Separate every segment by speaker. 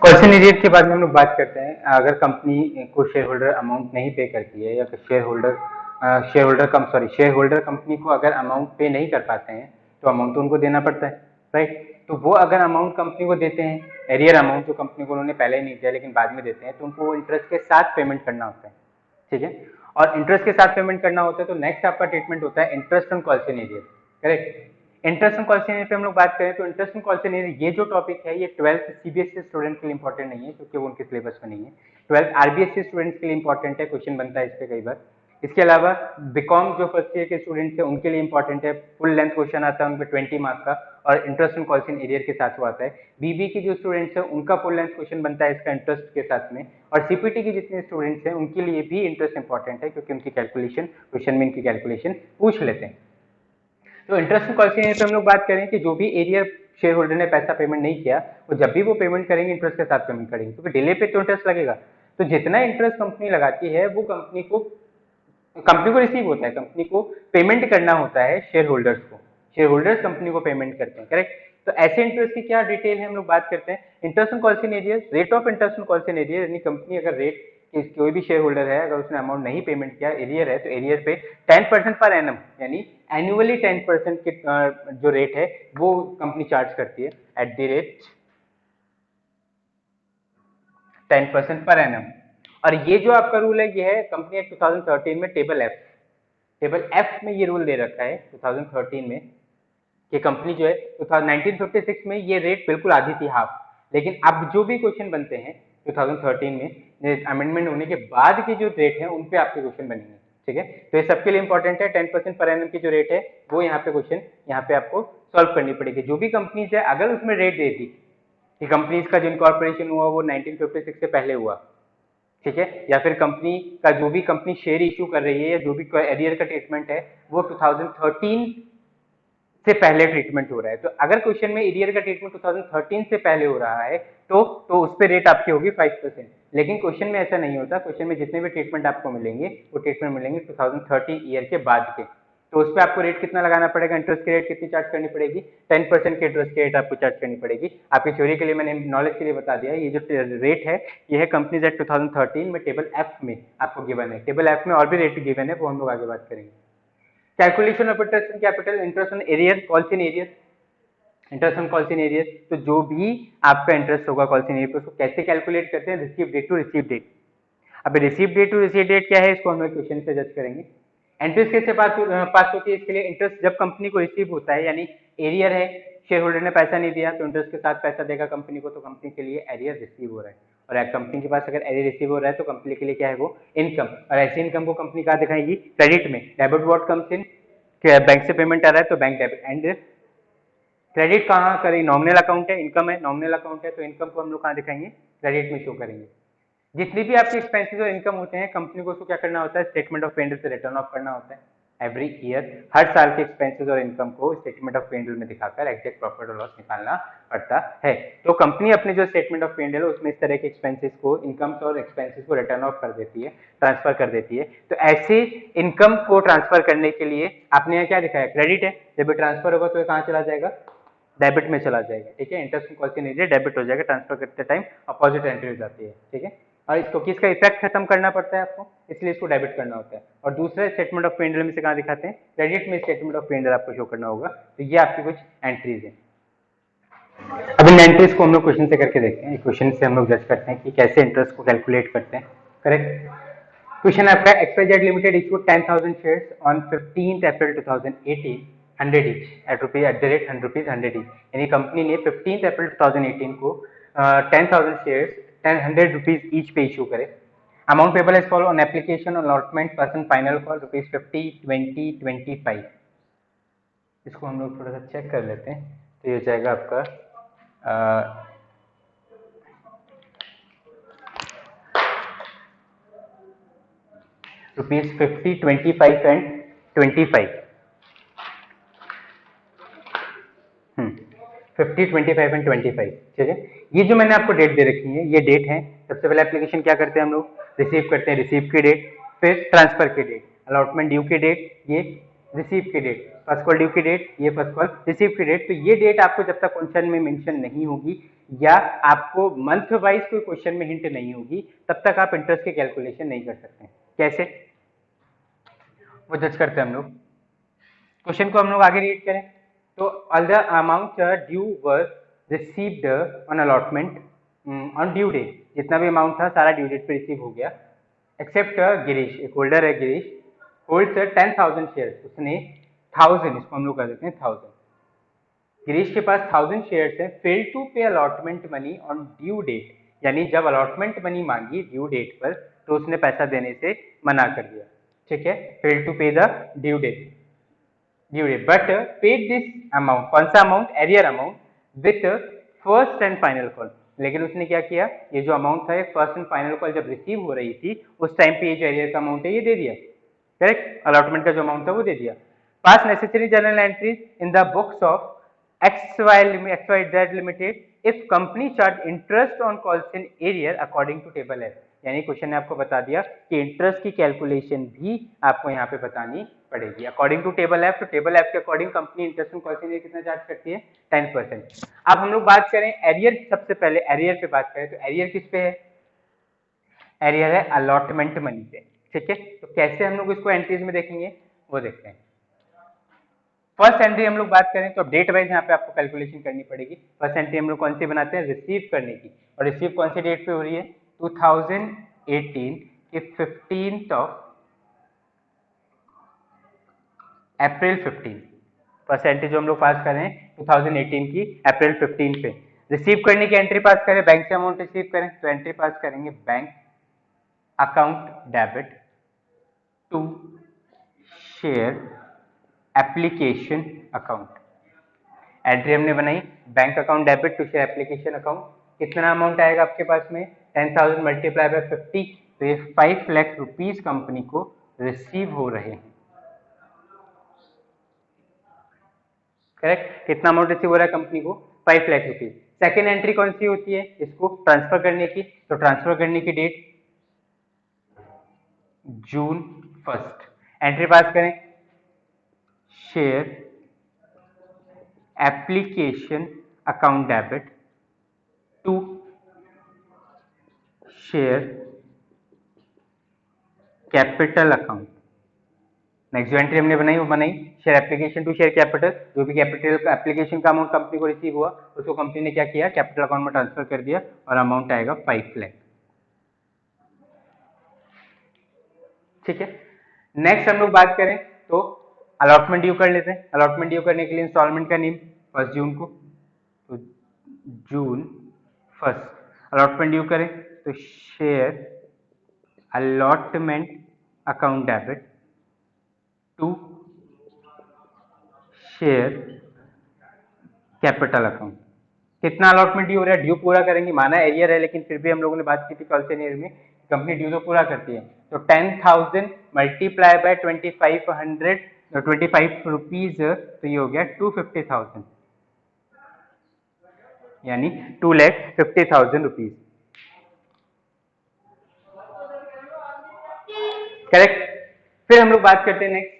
Speaker 1: Question के बारे में हम लोग बात करते हैं। अगर कंपनी को शेयर होल्डर अमाउंट नहीं पे करती है या फिर शेयर होल्डर कंपनी को अगर अमाउंट पे नहीं कर पाते हैं तो अमाउंट तो उनको देना पड़ता है, राइट। तो वो अगर अमाउंट कंपनी को देते हैं, एरियर अमाउंट जो कंपनी को उन्होंने पहले ही नहीं दिया लेकिन बाद में देते हैं, तो उनको इंटरेस्ट के साथ पेमेंट करना होता है, ठीक है। और इंटरेस्ट के साथ पेमेंट करना होता है तो नेक्स्ट आपका ट्रीटमेंट होता है interest on calls in arrear, correct. Interest on calls in arrear पे हम लोग बात करें तो इंटरेस्ट ऑन कॉल्सन एरियर ये जो टॉपिक है ये 12th सीबीएसई स्टूडेंट के लिए इंपॉर्टेंट नहीं है क्योंकि वो उनके सिलेबस में नहीं है। 12th आरबीएसई स्टूडेंट्स के लिए इंपॉर्टेंट है, क्वेश्चन बनता है इस पे कई बार। इसके अलावा बीकॉम जो फर्स्ट ईयर के स्टूडेंट्स हैं उनके लिए इंपॉर्टेंट है, फुल लेंथ क्वेश्चन आता है उनपे 20 मार्क का और इंटरेस्ट ऑन कॉल्सन एरियर के साथ वो आता है। बीबी की जो स्टूडेंट्स हैं उनका फुल लेंथ क्वेश्चन बनता है इसका इंटरेस्ट के साथ में, और सीपीटी की जितने स्टूडेंट्स हैं उनके लिए भी इंटरेस्ट इंपॉर्टेंट है क्योंकि उनकी कैलकुलेशन क्वेश्चन में इनकी कैलकुलेशन पूछ लेते हैं। तो इंटरेस्ट ऑन कॉल्सन एरियर पे हम लोग बात करें कि जो भी एरियर शेयर होल्डर ने पैसा पेमेंट नहीं किया वो जब भी वो पेमेंट करेंगे इंटरेस्ट के साथ पेमेंट करेंगे क्योंकि डिले पे तो इंटरेस्ट लगेगा। तो जितना इंटरेस्ट कंपनी लगाती है वो कंपनी को रिसीव होता है, कंपनी को पेमेंट करना होता है शेयर होल्डर्स को, शेयर होल्डर्स कंपनी को पेमेंट करते हैं, करेक्ट। तो ऐसे इंटरेस्ट की क्या डिटेल है हम लोग बात करते हैं। Interest on calls in arrear, rate of interest on calls in arrear, यानी कंपनी अगर रेट कोई भी शेयर होल्डर है अगर उसने अमाउंट नहीं पेमेंट किया, एरियर है, तो एरियर पे 10% पर एनम यानी एनुअली 10% के जो रेट है वो कंपनी चार्ज करती है at the rate 10% per annum. और ये जो आपका रूल है ये है कंपनी एक्ट 2013 में टेबल एफ में ये रूल दे रखा है 2013 में कि कंपनी जो है 1956 में ये रेट बिल्कुल आधी थी, हाफ। लेकिन अब जो भी क्वेश्चन बनते हैं 2013 में अमेंडमेंट होने के बाद के जो रेट है उन पे आपके क्वेश्चन बनेंगे, ठीक है। तो ये सबके लिए इंपॉर्टेंट है, 10% पर एनम की जो रेट है वो यहाँ पे क्वेश्चन यहाँ पे आपको सॉल्व करनी पड़ेगी। जो भी कंपनीज है अगर उसमें रेट दे दी कि कंपनीज का जो इनकॉर्पोरेशन हुआ वो 1956 से पहले हुआ, ठीक है, या फिर कंपनी का जो भी कंपनी शेयर इश्यू कर रही है या जो भी एरियर का ट्रीटमेंट है वो 2013 से पहले ट्रीटमेंट हो रहा है, तो अगर क्वेश्चन में एरियर का ट्रीटमेंट 2013 से पहले हो रहा है तो उस पर रेट आपकी होगी 5%। लेकिन क्वेश्चन में ऐसा नहीं होता, क्वेश्चन में जितने भी ट्रीटमेंट आपको मिलेंगे वो ट्रीटमेंट मिलेंगे 2013 ईयर के बाद के। तो उस पर आपको रेट कितना लगाना पड़ेगा, इंटरेस्ट की रेट कितनी चार्ज करनी पड़ेगी, 10% की इंटरेस्ट की रेट आपको चार्ज करनी पड़ेगी। आपकी थ्योरी के लिए मैंने नॉलेज के लिए बता दिया, ये जो रेट है ये है कंपनीज एक्ट 2013 में टेबल एफ में आपको गिवन है। टेबल एफ में और भी रेट गिवन है, वो हम लोग आगे बात करेंगे। Calculation of interest on capital, interest on arrear, calls in arrear, interest on calls in arrear. तो जो भी आपका इंटरेस्ट होगा कॉल्सन एरियर पे उसको कैसे कैलकुलेट करते हैं, receive date to receive date. अब receive date to receive date क्या है इसको हम लोग क्वेश्चन से जज करेंगे। इंटरेस्ट कैसे पास होती है, इसके लिए इंटरेस्ट जब कंपनी को रिसीव होता है यानी एरियर है, शेयर होल्डर ने पैसा नहीं दिया तो इंटरेस्ट के साथ पैसा देगा कंपनी को, तो कंपनी के लिए एरियर रिसीव हो रहा है। और कंपनी के पास अगर एरियर रिसीव हो रहा है तो कंपनी के लिए क्या है वो इनकम, और ऐसी इनकम को कंपनी कहाँ दिखाएगी, क्रेडिट में। Debit what comes in, bank से पेमेंट आ रहा है तो बैंक डेबिट, एंड क्रेडिट कहाँ करें, नॉमिनल अकाउंट है, इनकम है, नॉमिनल अकाउंट है तो इनकम को हम लोग कहाँ दिखाएंगे, क्रेडिट में शो करेंगे। जितनी भी आपके एक्सपेंसेस और इनकम होते हैं कंपनी को उसको क्या करना होता है, स्टेटमेंट ऑफ पेंडल से रिटर्न ऑफ करना होता है एवरी ईयर। हर साल के एक्सपेंसेस और इनकम को स्टेटमेंट ऑफ पेंडल में दिखाकर एग्जैक्ट प्रॉफिट और लॉस निकालना पड़ता है। तो कंपनी अपने जो स्टेटमेंट ऑफ पेंडल है उसमें इस तरह के एक्सपेंसेस को, इनकम्स और एक्सपेंसेस को रिटर्न ऑफ कर देती है, ट्रांसफर कर देती है। तो ऐसे इनकम को ट्रांसफर करने के लिए आपने यहाँ क्या दिखाया, क्रेडिट है, जब ट्रांसफर होगा तो ये कहाँ चला जाएगा, डेबिट में चला जाएगा, ठीक है। इंटरेस्ट कॉल्सन एरियर डेबिट हो जाएगा, ट्रांसफर करते टाइम अपोजिट एंट्री हो जाती है, ठीक है। और इसको किसका इफेक्ट खत्म करना पड़ता है आपको, इसलिए इसको डेबिट करना होता है। और दूसरा स्टेटमेंट ऑफ पेंडल में से कहाँ दिखाते हैं, क्रेडिट में स्टेटमेंट ऑफ पेंडल आपको शो करना होगा। तो ये आपकी कुछ एंट्रीज है। अब इन एंट्रीज को हम लोग क्वेश्चन से करके देखते हैं, क्वेश्चन से हम लोग जज करते हैं कि कैसे इंटरेस्ट को कैलकुलेट करते हैं, करेक्ट। क्वेश्चन आपका XYZ limited issued 10,000 shares on 15th April 2018 100 each at the rate 100 each, यानी कंपनी ने 15th अप्रैल 2018 को 10,000 शेयर्स 100 रुपीज ईच पे इशू करे। Amount payable as follow on application allotment person final call ₹50 20 25। इसको हम लोग थोड़ा सा चेक कर लेते हैं, तो ये हो जाएगा आपका ₹50 25 एंड 25, 50 25 एंड 25, ठीक है। ये जो मैंने आपको डेट दे रखी है ये डेट है। सबसे पहले एप्लीकेशन क्या करते हैं हम लोग, रिसीव करते हैं, रिसीव की डेट, फिर ट्रांसफर की डेट, अलॉटमेंट ड्यू की डेट, ये रिसीव की डेट, फर्स्ट कॉल ड्यू की डेट, ये फर्स्ट कॉल रिसीव की डेट। तो ये डेट आपको जब तक क्वेश्चन में मेंशन नहीं होगी या आपको मंथ वाइज कोई क्वेश्चन में हिंट नहीं होगी, तब तक आप इंटरेस्ट की कैलकुलेशन नहीं कर सकते। कैसे, वो जज करते हैं हम लोग। क्वेश्चन को हम लोग आगे रीड करें तो all the amount due were received on allotment on due date, जितना भी अमाउंट था सारा ड्यू डेट पे रिसीव हो गया, एक्सेप्ट गिरीश, एक होल्डर है गिरीश, होल्ड्स 10,000 शेयर्स, उसने 1000, इसको हम लोग कर देते हैं 1000, गिरीश के पास 1000 शेयर्स है, fail to pay allotment money on due date, यानी जब अलॉटमेंट मनी मांगी ड्यू डेट पर तो उसने पैसा देने से मना कर दिया, ठीक है, fail to pay the due date, but paid this amount, कौन सा amount, arrear amount, with first and final call. लेकिन उसने क्या किया, ये जो अमाउंट था फर्स्ट एंड फाइनल कॉल जब रिसीव हो रही थी उस टाइम पे ये जो एरियर का अमाउंट है ये दे दिया, करेक्ट, अलॉटमेंट का जो अमाउंट था वो दे दिया। Pass necessary journal entries in the books of XYZ limited if company charge interest on calls in arrear according to table F, यानी क्वेश्चन ने आपको बता दिया कि इंटरेस्ट की कैलकुलेशन भी आपको यहाँ पे बतानी पड़ेगी अकॉर्डिंग टू टेबल एफ। तो टेबल एफ के according company interest on calls in arrear कितना चार्ज करती है, 10%। अब हम लोग बात करें एरियर, सबसे पहले एरियर पे बात करें तो एरियर किस पे है, एरियर है अलॉटमेंट मनी पे, ठीक है। तो कैसे हम लोग इसको एंट्रीज में देखेंगे वो देखते हैं। फर्स्ट एंट्री हम लोग बात करें तो डेट वाइज यहाँ पे आपको कैलकुलेशन करनी पड़ेगी। फर्स्ट एंट्री हम लोग कौन सी बनाते हैं, रिसीव करने की, और रिसीव कौन सी डेट पे हो रही है, 2018 के 15th of April 15। First entry जो हम लोग पास करें 2018 की अप्रैल 15 पे। रिसीव करने की एंट्री पास करें, बैंक से अमाउंट रिसीव करें तो एंट्री पास करेंगे bank account debit to share application account. Entry हमने बनाई bank account debit to share application account, कितना अमाउंट आएगा आपके पास में, 10,000 मल्टीप्लाई बाय 50, तो ये 5 लाख रुपीज कंपनी को रिसीव हो रहे हैं, करेक्ट, कितना अमाउंट रिसीव हो रहा है कंपनी को, 5 लाख रुपीज। सेकेंड एंट्री कौन सी होती है, इसको ट्रांसफर करने की, तो ट्रांसफर करने की डेट जून 1। एंट्री पास करें, share application account debit to share capital account. Next जो एंट्री हमने बनाई वो बनाई share application to share capital, जो भी कैपिटल एप्लीकेशन का अमाउंट कंपनी को रिसीव हुआ उसको कंपनी ने क्या किया, कैपिटल अकाउंट में ट्रांसफर कर दिया और अमाउंट आएगा 5 लाख, ठीक है। नेक्स्ट हम लोग बात करें तो अलॉटमेंट ड्यू कर लेते हैं। अलॉटमेंट ड्यू करने के लिए इंस्टॉलमेंट का नेम 1 जून को, तो जून 1 अलॉटमेंट ड्यू करें तो share allotment account debit to share capital account. कितना अलॉटमेंट ड्यू हो रहा है, ड्यू पूरा करेंगे, माना एरियर है लेकिन फिर भी हम लोगों ने बात की थी कल से ईयर में कंपनी ड्यू तो पूरा करती है, तो 10,000 मल्टीप्लाई बाय 25 रुपीज, तो ये हो गया 250,000, यानी 2,50,000 रुपीज, करेक्ट। फिर हम लोग बात करते हैं नेक्स्ट,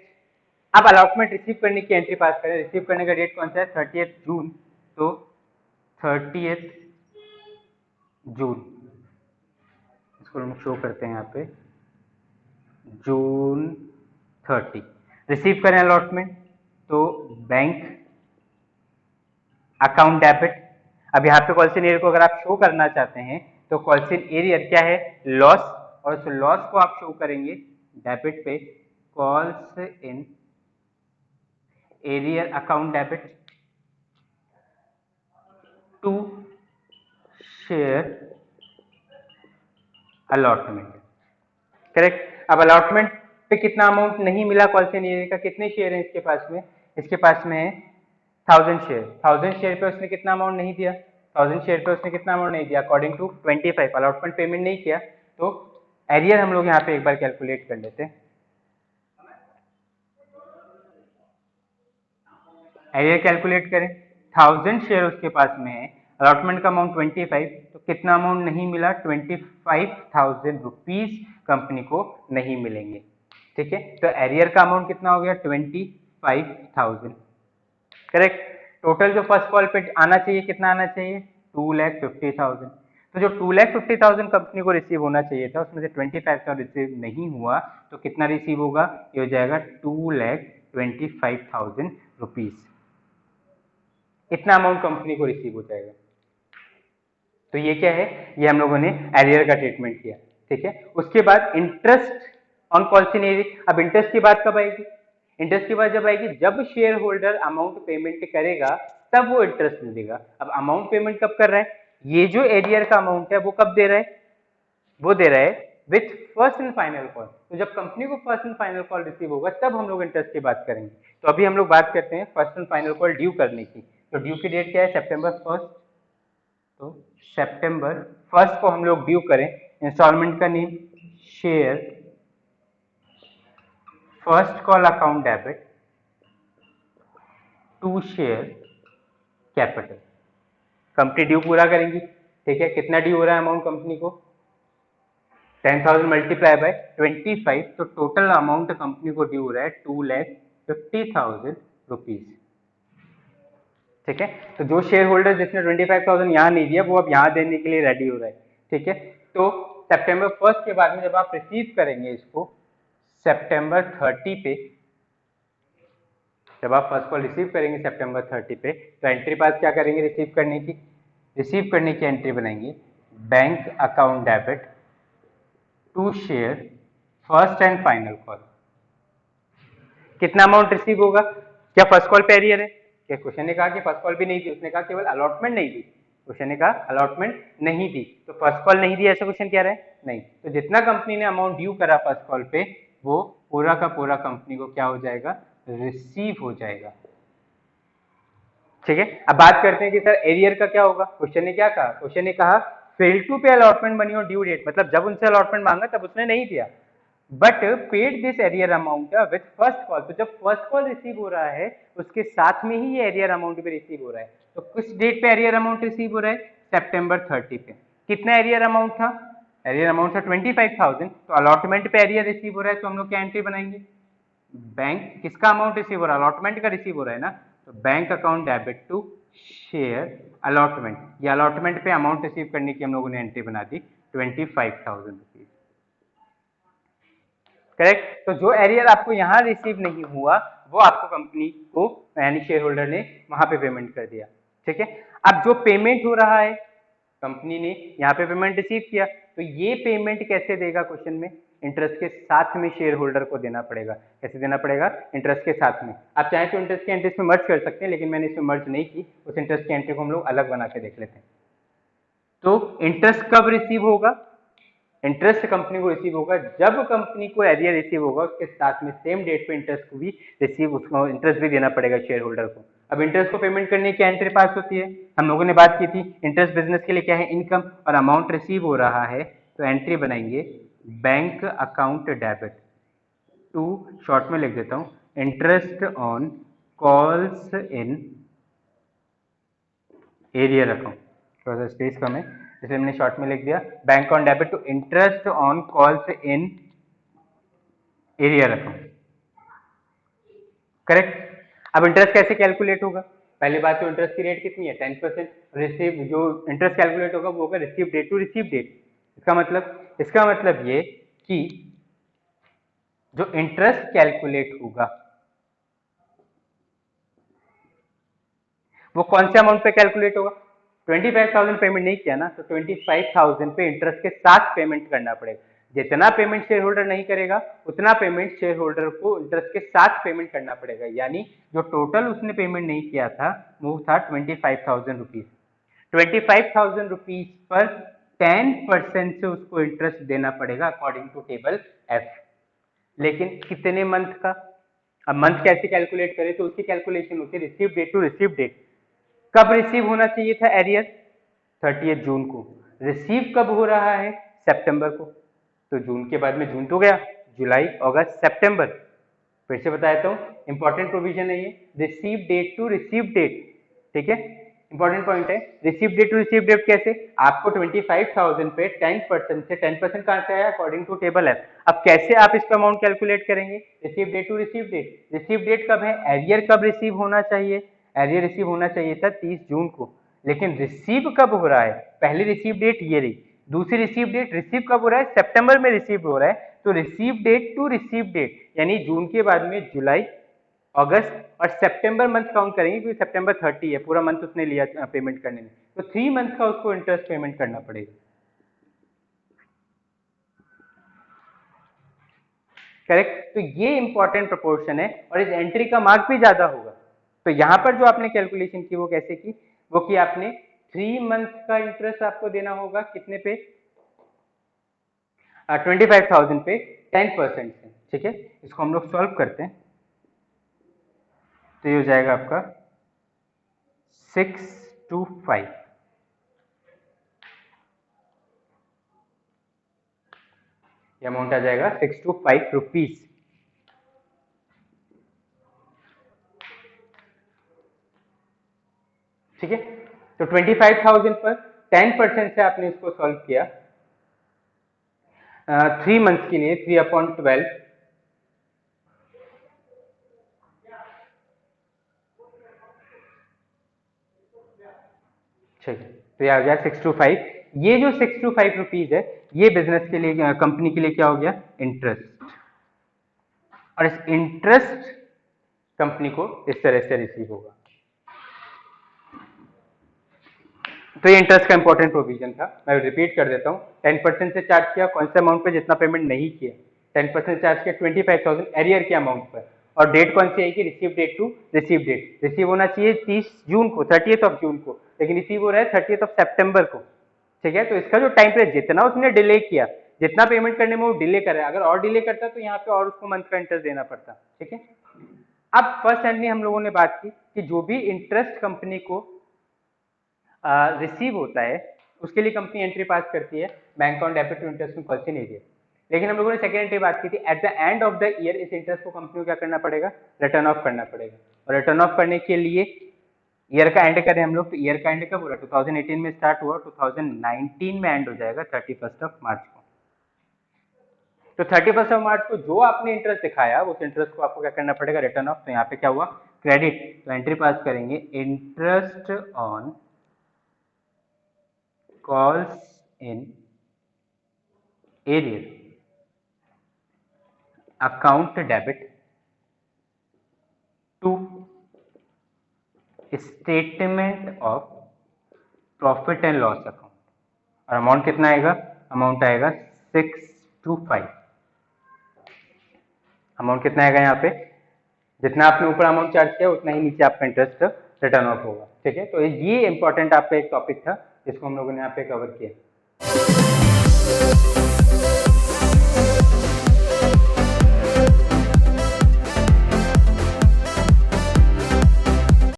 Speaker 1: अब अलॉटमेंट रिसीव करने की एंट्री पास करें। रिसीव करने का डेट कौन सा है, 30 जून, तो 30 जून, इसको हम शो करते हैं यहाँ पे, जून 30 रिसीव करें अलॉटमेंट, तो बैंक अकाउंट डेबिट। अब यहाँ पे कॉल्स इन एरियर को अगर आप शो करना चाहते हैं तो कॉल्स इन एरियर क्या है, लॉस, और उस लॉस को आप शो करेंगे डेबिट पे, calls in arrear account debit to share allotment, correct. अब अलॉटमेंट पे कितना अमाउंट नहीं मिला कॉल्स इन एरियर का, कितने शेयर हैं इसके पास में, इसके पास में है 1000 शेयर, 1000 शेयर पे उसने कितना अमाउंट नहीं दिया, 1000 शेयर पे उसने कितना अमाउंट नहीं दिया, अकॉर्डिंग टू 25 अलॉटमेंट पेमेंट नहीं किया, तो एरियर हम लोग यहाँ पे एक बार कैलकुलेट कर लेते हैं। एरियर कैलकुलेट करें, 1000 शेयर उसके पास में है, अलॉटमेंट का अमाउंट 25, तो कितना अमाउंट नहीं मिला, 25,000 रुपीज कंपनी को नहीं मिलेंगे, ठीक है। तो एरियर का अमाउंट कितना हो गया, 25 25,000। करेक्ट। टोटल जो फर्स्ट कॉल पे आना चाहिए कितना आना चाहिए? 2,50,000। तो जो 2,50,000 कंपनी को रिसीव होना चाहिए था उसमें से 25,000 रिसीव नहीं हुआ, तो कितना रिसीव होगा? ये हो जाएगा 2,25,000 रुपीज। इतना अमाउंट कंपनी को रिसीव हो जाएगा। तो ये क्या है? ये हम लोगों ने एरियर का ट्रीटमेंट किया। ठीक है। उसके बाद इंटरेस्ट ऑन कॉल्सिनरी। अब इंटरेस्ट की बात कब आएगी? इंटरेस्ट की बात जब आएगी जब शेयर होल्डर अमाउंट पेमेंट करेगा तब वो इंटरेस्ट मिलेगा। अब अमाउंट पेमेंट कब कर रहा है? ये जो एरियर का अमाउंट है वो कब दे रहा है? वो दे रहा है with first and final call. तो जब कंपनी को first and final call receive होगा तब हम लोग इंटरेस्ट की बात करेंगे। तो अभी हम लोग बात करते हैं first and final call due करने की। तो ड्यू की डेट क्या है? सितंबर 1। तो सितंबर 1 को हम लोग ड्यू करें। इंस्टॉलमेंट का name share first call account debit to share capital. Company due पूरा करेंगी। ठीक है। कितना ड्यू हो रहा है अमाउंट कंपनी को? 10,000 मल्टीप्लाई बाय 25, तो टोटल अमाउंट कंपनी को ड्यू हो रहा है 2,50,000 रुपीज। ठीक है। तो जो शेयर होल्डर जिसने 25,000 यहाँ नहीं दिया वो अब यहाँ देने के लिए रेडी हो रहा है। ठीक है। तो सितंबर 1 के बाद में जब आप रिसीव करेंगे इसको सितंबर 30 पे, जब आप फर्स्ट कॉल रिसीव करेंगे सितंबर 30 पे, तो एंट्री पास क्या करेंगे? रिसीव करने की एंट्री बनाएंगे bank account debit to share first and final call. कितना अमाउंट रिसीव होगा? क्या फर्स्ट कॉल पे एरियर है? क्या क्वेश्चन ने कहा कि फर्स्ट कॉल भी नहीं दी, उसने कहा केवल अलॉटमेंट नहीं दी। क्वेश्चन ने कहा अलॉटमेंट नहीं दी, तो फर्स्ट कॉल नहीं दी ऐसा क्वेश्चन कह रहा है? नहीं। तो जितना कंपनी ने अमाउंट ड्यू करा फर्स्ट कॉल पे वो पूरा का पूरा कंपनी को क्या हो जाएगा? रिसीव हो जाएगा। ठीक है। अब बात करते हैं कि सर एरियर का क्या होगा। क्वेश्चन ने क्या कहा? क्वेश्चन ने कहा fail to pay allotment money और ड्यू डेट, मतलब जब उनसे अलॉटमेंट मांगा तब उसने नहीं दिया, but paid this arrear amount with first call. तो जब फर्स्ट कॉल रिसीव हो रहा है उसके साथ में ही ये एरियर अमाउंट भी रिसीव हो रहा है। तो किस डेट पे एरियर अमाउंट रिसीव हो रहा है? सितंबर 30 पे। कितना एरियर अमाउंट था? एरियर अमाउंट था 25,000। तो अलॉटमेंट पे एरियर रिसीव हो रहा है तो हम लोग क्या एंट्री बनाएंगे? बैंक किसका अमाउंट रिसीव हो रहा है? अलॉटमेंट का रिसीव हो रहा है ना, तो bank account debit to share allotment. ये अलॉटमेंट पे अमाउंट रिसीव करने की हम लोगों ने एंट्री बना दी 25,000 रुपीज। करेक्ट। तो जो एरियर आपको यहाँ रिसीव नहीं हुआ वो आपको कंपनी को यानी शेयर होल्डर ने वहां पे पेमेंट कर दिया। ठीक है। अब जो पेमेंट हो रहा है कंपनी ने यहाँ पे पेमेंट रिसीव किया, तो ये पेमेंट कैसे देगा? क्वेश्चन में इंटरेस्ट के साथ में शेयर होल्डर को देना पड़ेगा। कैसे देना पड़ेगा? इंटरेस्ट के साथ में। आप चाहें तो इंटरेस्ट की एंट्री इसमें मर्ज कर सकते हैं, लेकिन मैंने इसमें मर्ज नहीं की। उस इंटरेस्ट की एंट्री को हम लोग अलग बना के देख लेते हैं। तो इंटरेस्ट कब रिसीव होगा? इंटरेस्ट कंपनी को रिसीव होगा जब कंपनी को एरियर रिसीव होगा उसके साथ में सेम डेट पे इंटरेस्ट को भी रिसीव, उसको इंटरेस्ट भी देना पड़ेगा शेयर होल्डर को। अब इंटरेस्ट को पेमेंट करने की एंट्री पास होती है। हम लोगों ने बात की थी इंटरेस्ट बिजनेस के लिए क्या है? इनकम, और अमाउंट रिसीव हो रहा है तो एंट्री बनाएंगे bank account debit to, short में लिख देता हूं, interest on calls in arrear account. थोड़ा सा स्पेस कम है इसलिए मैंने शॉर्ट में लिख दिया bank on debit to interest on calls in arrear account. Correct. अब इंटरेस्ट कैसे कैलकुलेट होगा? पहली बात तो इंटरेस्ट की रेट कितनी है? 10%। रिसीव जो इंटरेस्ट कैलकुलेट होगा वो होगा receive date to receive date. इसका मतलब ये कि जो इंटरेस्ट कैलकुलेट होगा वो कौन से अमाउंट पे कैलकुलेट होगा? 25,000 पेमेंट नहीं किया ना, तो 25,000 पे इंटरेस्ट के साथ पेमेंट करना पड़ेगा। जितना पेमेंट शेयर होल्डर नहीं करेगा उतना पेमेंट शेयर होल्डर को इंटरेस्ट के साथ पेमेंट करना पड़ेगा। यानी जो टोटल उसने पेमेंट नहीं किया था वो था 25,000 रुपीज। 25,000 रुपीज पर 10% से उसको इंटरेस्ट देना पड़ेगा अकॉर्डिंग टू टेबल एफ। लेकिन कितने मंथ का? अब मंथ कैसे कैलकुलेट करें? तो उसकी कैलकुलेशन होती है receive date to receive date. कब रिसीव होना चाहिए था एरियर? 30 जून को। रिसीव कब हो रहा है? सितंबर को। तो जून के बाद में जून तो गया, जुलाई, अगस्त, सितंबर। फिर से बता देता हूं, इंपॉर्टेंट प्रोविजन है ये, receive date to receive date. ठीक है। इंपॉर्टेंट पॉइंट है। Receive date to receive date कैसे, आपको 25,000 पे 10% से 10% कहाँ से आया, अकॉर्डिंग टू टेबल एफ। अब कैसे आप इसका अमाउंट कैलकुलेट करेंगे, receive date to receive date. Receive date कब है, एरियर कब रिसीव होना चाहिए, एरियर रिसीव होना चाहिए था 30 जून को, लेकिन रिसीव कब हो रहा है, पहली रिसीव डेट ये रही, दूसरी रिसीव डेट रिसीव कब हो रहा है, सितंबर में रिसीव हो रहा है। तो receive date to receive date यानी जून के बाद में जुलाई, अगस्त और सितंबर मंथ काउंट करेंगे, क्योंकि सितंबर 30 है, पूरा मंथ उसने लिया पेमेंट करने में, तो 3 मंथ का उसको इंटरेस्ट पेमेंट करना पड़ेगा। करेक्ट, तो ये इंपॉर्टेंट प्रोपोर्शन है और इस एंट्री का मार्क भी ज्यादा होगा। तो यहां पर जो आपने कैलकुलेशन की वो कैसे की, वो कि आपने 3 मंथ का इंटरेस्ट आपको देना होगा कितने पे, 25,000 पे 10% से, ठीक है। इसको हम लोग सॉल्व करते हैं, तो ये हो जाएगा आपका 625, ये अमाउंट आ जाएगा 625 रुपीज, ठीक है। तो 25,000 पर 10% से आपने इसको सॉल्व किया 3 मंथ के लिए, 3/12, ठीक है। तो ये आ गया 625। ये जो 625 रुपीज है, ये बिजनेस के लिए, कंपनी के लिए क्या हो गया, इंटरेस्ट। और इस इंटरेस्ट कंपनी को इस तरह से रिसीव होगा। तो ये इंटरेस्ट का इंपॉर्टेंट प्रोविजन था, मैं रिपीट कर देता हूँ। 10% से चार्ज किया कौन से अमाउंट पे, जितना पेमेंट नहीं किया, 10% चार्ज किया 25,000 एरियर के अमाउंट पर, और डेट कौन सी आएगी, receive date to receive date. Receive होना चाहिए 30 जून को, 30th जून को, लेकिन रिसीव हो रहा है 30th सितंबर को, ठीक है। तो इसका जो टाइम पीरियड, जितना उसने डिले किया, जितना पेमेंट करने में वो डिले कर रहा है, अगर और डिले करता तो यहाँ पे और उसको मंथ का इंटरेस्ट देना पड़ता, ठीक है। अब फर्स्ट हैंडली हम लोगों ने बात की कि जो भी इंटरेस्ट कंपनी को रिसीव होता है, उसके लिए कंपनी एंट्री पास करती है, bank on debit to interest में पॉलिसी नहीं है। लेकिन हम लोगों ने सेकेंड एंट्री बात की थी, at the end of the year इस इंटरेस्ट को कंपनी को क्या करना पड़ेगा, रिटर्न ऑफ करना पड़ेगा। और रिटर्न ऑफ करने के लिए ईयर का एंड करें हम लोग, तो ईयर का एंड कब हो रहा है, 2018 में स्टार्ट हुआ, 2019 में एंड हो जाएगा 31 मार्च को। तो 31 मार्च को जो आपने इंटरेस्ट दिखाया, उस इंटरेस्ट को आपको क्या करना पड़ेगा, रिटर्न ऑफ। तो यहाँ पे क्या हुआ, क्रेडिट, तो एंट्री पास करेंगे, interest on calls in arrear account debit to statement of profit and loss account, और अमाउंट कितना आएगा, अमाउंट आएगा 625। अमाउंट कितना आएगा, यहाँ पे जितना आपने ऊपर अमाउंट चार्ज किया उतना ही नीचे आपका इंटरेस्ट रिटर्न ऑफ होगा, ठीक है। तो ये इंपॉर्टेंट आपका एक टॉपिक था जिसको हम लोगों ने यहाँ पे कवर किया।